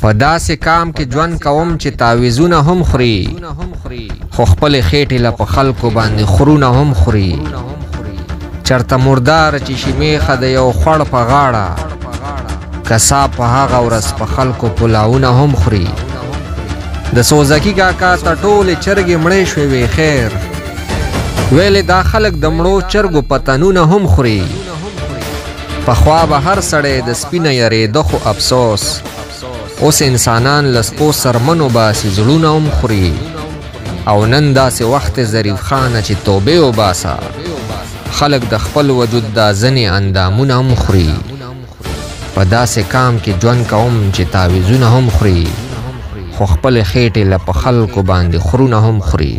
په داسې کام کې ژوند کوم چې تعویذونه هم خوري خو خپل خېټې له په خلکو باندې خورونه هم خوري چرته مردار چې شي میخه د یو خوړ په غاړه کساب په هغه ورځ په خلکو پلاونه هم خوري د سوزکي کاکا ته ټولې چرګې مړې شوې وې خیر ویلې دا خلک د مړو چرګو پتنونه هم خوري پخوا به هر سړی د سپینه یریده خو افسوس اوس انسانان له سپو سرمنو باسي زړونه هم خوري او نن داسې وخت ظریف خانه چې توبې وباسه خلک د خپل وجود دا ځنې اندامونه هم خوري په داسې کام کې ژوند کوم چې تعویذونه هم خوري خو خپل خېټې له په خلکو باندې خورونه هم خوري